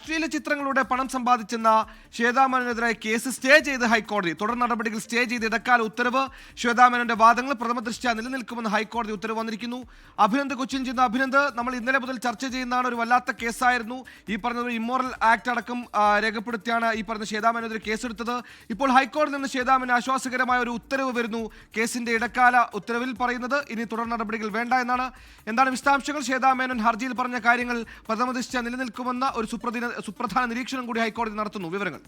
അശ്ലീല ചിത്രങ്ങളുടെ പണം സമ്പാദിച്ചെന്ന ശ്വേതാമേനോനെതിരായ കേസ് സ്റ്റേ ചെയ്ത് ഹൈക്കോടതി. തുടർ നടപടികൾ സ്റ്റേ ചെയ്ത് ഇടക്കാല ഉത്തരവ്. ശ്വേതാമേനോന്റെ വാദങ്ങൾ പ്രഥമ ദൃഷ്ട്യാ നിലനിൽക്കുമെന്ന് ഹൈക്കോടതി ഉത്തരവ് വന്നിരിക്കുന്നു. അഭിനന്ദ് കൊച്ചിൻ ചെയ്യുന്ന അഭിനന്ദ്, നമ്മൾ ഇന്നലെ മുതൽ ചർച്ച ചെയ്യുന്നതാണ്. ഒരു വല്ലാത്ത കേസായിരുന്നു. ഈ പറഞ്ഞ ഒരു ഇമ്മോറൽ ആക്ട് അടക്കം രേഖപ്പെടുത്തിയാണ് ഈ പറഞ്ഞ ശ്വേതാമേനോനെതിരെ കേസെടുത്തത്. ഇപ്പോൾ ഹൈക്കോടതി നിന്ന് ശ്വേതാമേനോന് ആശ്വാസകരമായ ഒരു ഉത്തരവ് വരുന്നു. കേസിന്റെ ഇടക്കാല ഉത്തരവിൽ പറയുന്നത് ഇനി തുടർ നടപടികൾ വേണ്ട എന്നാണ്. എന്താണ് വിശദാംശങ്ങൾ? ശ്വേതാമേനോൻ ഹർജിയിൽ പറഞ്ഞ കാര്യങ്ങൾ പ്രഥമ ദൃഷ്ട്യാ നിലനിൽക്കുമെന്ന ഒരു സുപ്രധാന നിരീക്ഷണം കൂടി ഹൈക്കോടതി നടത്തുന്നു. വിവരങ്ങൾ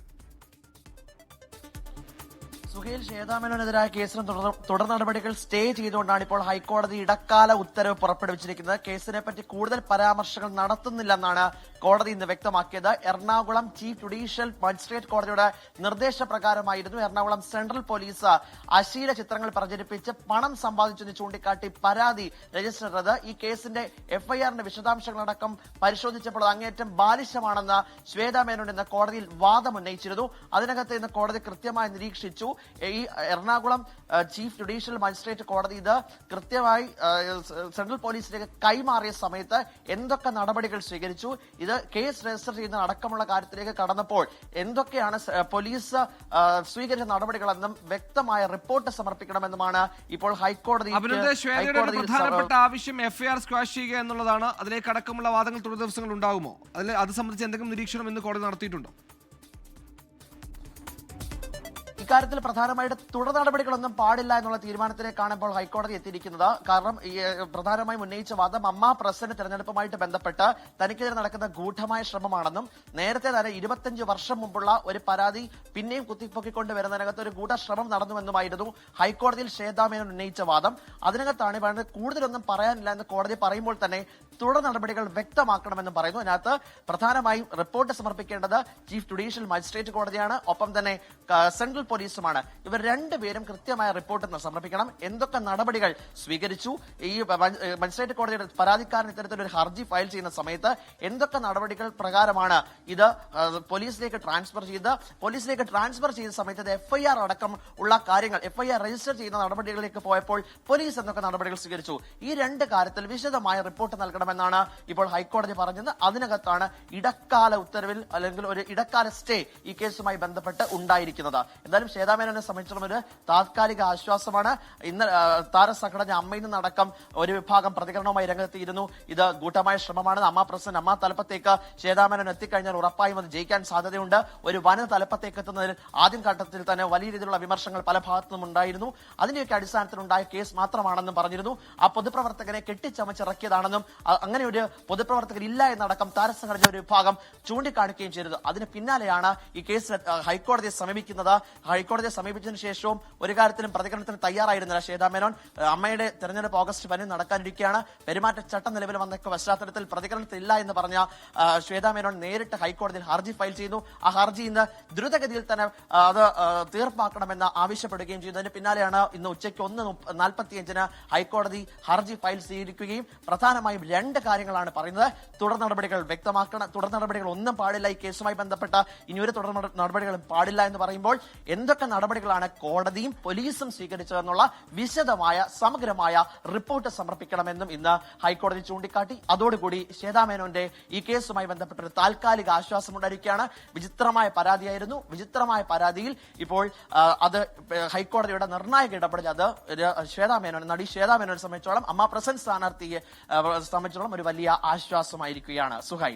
സുഹേൽ, ശ്വേതാമേനോനെതിരായ കേസിന് തുടർ നടപടികൾ സ്റ്റേ ചെയ്തുകൊണ്ടാണ് ഇപ്പോൾ ഹൈക്കോടതി ഇടക്കാല ഉത്തരവ് പുറപ്പെടുവിച്ചിരിക്കുന്നത്. കേസിനെ പറ്റി കൂടുതൽ പരാമർശങ്ങൾ നടത്തുന്നില്ലെന്നാണ് കോടതി ഇന്ന് വ്യക്തമാക്കിയത്. എറണാകുളം ചീഫ് ജുഡീഷ്യൽ മജിസ്ട്രേറ്റ് കോടതിയുടെ നിർദ്ദേശപ്രകാരമായിരുന്നു എറണാകുളം സെൻട്രൽ പോലീസ് അശ്ലീല ചിത്രങ്ങൾ പ്രചരിപ്പിച്ച് പണം സമ്പാദിച്ചെന്ന് ചൂണ്ടിക്കാട്ടി പരാതി രജിസ്റ്റർ ചെയ്തത്. ഈ കേസിന്റെ എഫ്ഐആറിന്റെ വിശദാംശങ്ങളടക്കം പരിശോധിച്ചപ്പോൾ അങ്ങേയറ്റം ബാലിശമാണെന്ന് ശ്വേതാമേനോൻ ഇന്ന് കോടതിയിൽ വാദമുന്നയിച്ചിരുന്നു. അതിനകത്ത് ഇന്ന് കോടതി കൃത്യമായി നിരീക്ഷിച്ചു. ഈ എറണാകുളം ചീഫ് ജുഡീഷ്യൽ മജിസ്ട്രേറ്റ് കോടതി ഇത് കൃത്യമായി സെൻട്രൽ പോലീസിലേക്ക് കൈമാറിയ സമയത്ത് എന്തൊക്കെ നടപടികൾ സ്വീകരിച്ചു, ഇത് കേസ് രജിസ്റ്റർ ചെയ്യുന്ന അടക്കമുള്ള കാര്യത്തിലേക്ക് കടന്നപ്പോൾ എന്തൊക്കെയാണ് പോലീസ് സ്വീകരിച്ച നടപടികളെന്നും വ്യക്തമായ റിപ്പോർട്ട് സമർപ്പിക്കണമെന്നുമാണ് ഇപ്പോൾ ഹൈക്കോടതി. പ്രധാനപ്പെട്ട ആവശ്യം എഫ്ഐആർ സ്ക്വാഷ് ചെയ്യുക എന്നുള്ളതാണ്. അതിലേക്ക് അടക്കമുള്ള വാദങ്ങൾ തുടർ ദിവസങ്ങൾ ഉണ്ടാകുമോ? അത് സംബന്ധിച്ച് എന്തെങ്കിലും നിരീക്ഷണം ഇന്ന് കോടതി നടത്തിയിട്ടുണ്ടോ? ഇക്കാര്യത്തിൽ പ്രധാനമായിട്ട് തുടർ നടപടികളൊന്നും പാടില്ല എന്നുള്ള തീരുമാനത്തിലേക്കാണ് ഇപ്പോൾ ഹൈക്കോടതി എത്തിയിരിക്കുന്നത്. കാരണം പ്രധാനമായും ഉന്നയിച്ച വാദം അമ്മ പ്രസിഡന്റ് തെരഞ്ഞെടുപ്പുമായിട്ട് ബന്ധപ്പെട്ട് തനിക്കെതിരെ നടക്കുന്ന ഗൂഢമായ ശ്രമമാണെന്നും നേരത്തെ തന്നെ 25 വർഷം മുമ്പുള്ള ഒരു പരാതി പിന്നെയും കുത്തിപ്പൊക്കിക്കൊണ്ട് വരുന്നതിനകത്ത് ഒരു ഗൂഢശ്രമം നടന്നുവെന്നുമായിരുന്നു ഹൈക്കോടതിയിൽ ശ്വേതാമേനോൻ ഉന്നയിച്ച വാദം. അതിനകത്താണ് വേണ്ടത് കൂടുതലൊന്നും പറയാനില്ല എന്ന് കോടതി പറയുമ്പോൾ തന്നെ തുടർ നടപടികൾ വ്യക്തമാക്കണമെന്നും പറയുന്നു. അതിനകത്ത് പ്രധാനമായും റിപ്പോർട്ട് സമർപ്പിക്കേണ്ടത് ചീഫ് ജുഡീഷ്യൽ മജിസ്ട്രേറ്റ് കോടതിയാണ്, ഒപ്പം തന്നെ സെൻട്രൽ പോലീസുമാണ്. ഇവർ രണ്ടുപേരും കൃത്യമായ റിപ്പോർട്ട് സമർപ്പിക്കണം. എന്തൊക്കെ നടപടികൾ സ്വീകരിച്ചു, ഈ മജിസ്ട്രേറ്റ് കോടതിയുടെ പരാതിക്കാരൻ ഇത്തരത്തിലൊരു ഹർജി ഫയൽ ചെയ്യുന്ന സമയത്ത് എന്തൊക്കെ നടപടികൾ പ്രകാരമാണ് ഇത് പോലീസിലേക്ക് ട്രാൻസ്ഫർ ചെയ്ത സമയത്ത് എഫ്ഐആർ അടക്കം ഉള്ള കാര്യങ്ങൾ, എഫ്ഐആർ രജിസ്റ്റർ ചെയ്യുന്ന നടപടികളിലേക്ക് പോയപ്പോൾ പോലീസ് എന്തൊക്കെ നടപടികൾ സ്വീകരിച്ചു, ഈ രണ്ട് കാര്യത്തിൽ വിശദമായ റിപ്പോർട്ട് നൽകണമെന്നാണ് ഇപ്പോൾ ഹൈക്കോടതി പറഞ്ഞത്. അതിനകത്താണ് ഇടക്കാല ഉത്തരവിൽ അല്ലെങ്കിൽ ഒരു ഇടക്കാല സ്റ്റേ ഈ കേസുമായി ബന്ധപ്പെട്ട് ഉണ്ടായിരിക്കുന്നത്. എന്തായാലും ശ്വേതാമേനോനെ സംബന്ധിച്ചിടത്തോളം ഒരു താത്കാലിക ആശ്വാസമാണ്. ഇന്ന് താരസംഘടന അമ്മയിൽ നിന്നടക്കം ഒരു വിഭാഗം പ്രതികരണവുമായി രംഗത്തെത്തിയിരുന്നു. ഇത് ഗൂഢമായ ശ്രമമാണ്. അമ്മ പ്രസിഡന്റ് അമ്മ തലപ്പത്തേക്ക് ശ്വേതാമേനോൻ എത്തിക്കഴിഞ്ഞാൽ ഉറപ്പായും അത് ജയിക്കാൻ സാധ്യതയുണ്ട്. ഒരു വനിത തലപ്പത്തേക്ക് എത്തുന്നതിൽ ആദ്യം ഘട്ടത്തിൽ തന്നെ വലിയ രീതിയിലുള്ള വിമർശനങ്ങൾ പല ഭാഗത്തുനിന്നും ഉണ്ടായിരുന്നു. അതിന്റെയൊക്കെ അടിസ്ഥാനത്തിലുണ്ടായ കേസ് മാത്രമാണെന്നും പറഞ്ഞിരുന്നു. ആ പൊതുപ്രവർത്തകനെ കെട്ടിച്ചമച്ചിറക്കിയതാണെന്നും അങ്ങനെ ഒരു പൊതുപ്രവർത്തകർ ഇല്ല എന്നടക്കം താരസംഘടന ഒരു വിഭാഗം ചൂണ്ടിക്കാണിക്കുകയും ചെയ്തത്. അതിന് പിന്നാലെയാണ് ഈ കേസ് ഹൈക്കോടതിയെ സമീപിക്കുന്നത്. ഹൈക്കോടതിയെ സമീപിച്ചതിന് ശേഷവും ഒരു കാര്യത്തിലും പ്രതികരണത്തിന് തയ്യാറായിരുന്നില്ല ശ്വേതാമേനോൻ. അമ്മയുടെ തെരഞ്ഞെടുപ്പ് ഓഗസ്റ്റ് 10 നടക്കാനിരിക്കുകയാണ്. പെരുമാറ്റച്ചട്ടം നിലവിൽ വന്ന പശ്ചാത്തലത്തിൽ പ്രതികരണത്തിലില്ല എന്ന് പറഞ്ഞ ശ്വേതാമേനോൻ നേരിട്ട് ഹൈക്കോടതിയിൽ ഹർജി ഫയൽ ചെയ്തു. ആ ഹർജി ഇന്ന് ദ്രുതഗതിയിൽ തന്നെ അത് തീർപ്പാക്കണമെന്ന് ആവശ്യപ്പെടുകയും ചെയ്തു. അതിന് പിന്നാലെയാണ് ഇന്ന് ഉച്ചയ്ക്ക് 1:45 ഹൈക്കോടതി ഹർജി ഫയൽ സ്വീകരിക്കുകയും പ്രധാനമായും രണ്ട് കാര്യങ്ങളാണ് പറയുന്നത്. തുടർ നടപടികൾ വ്യക്തമാക്കണം, തുടർ നടപടികൾ ഒന്നും പാടില്ല, ഈ കേസുമായി ബന്ധപ്പെട്ട ഇനിയൊരു തുടർ നടപടികളും പാടില്ല എന്ന് പറയുമ്പോൾ എന്തൊക്കെ നടപടികളാണ് കോടതിയും പോലീസും സ്വീകരിച്ചതെന്നുള്ള വിശദമായ സമഗ്രമായ റിപ്പോർട്ട് സമർപ്പിക്കണമെന്നും ഇന്ന് ഹൈക്കോടതി ചൂണ്ടിക്കാട്ടി. അതോടുകൂടി ശ്വേതാമേനോന്റെ ഈ കേസുമായി ബന്ധപ്പെട്ട ഒരു താൽക്കാലിക ആശ്വാസം ഉണ്ടായിരിക്കുകയാണ്. വിചിത്രമായ പരാതിയായിരുന്നു. വിചിത്രമായ പരാതിയിൽ ഇപ്പോൾ അത് ഹൈക്കോടതിയുടെ നിർണായക ഇടപെടൽ അത് നടി ശ്വേതാമേനോനെ സംബന്ധിച്ചോളം അമ്മ പ്രസിഡന്റ് സ്ഥാനാർത്ഥിയെ സംബന്ധിച്ചോളം ഒരു വലിയ ആശ്വാസമായിരിക്കുകയാണ്. സുഹൈ.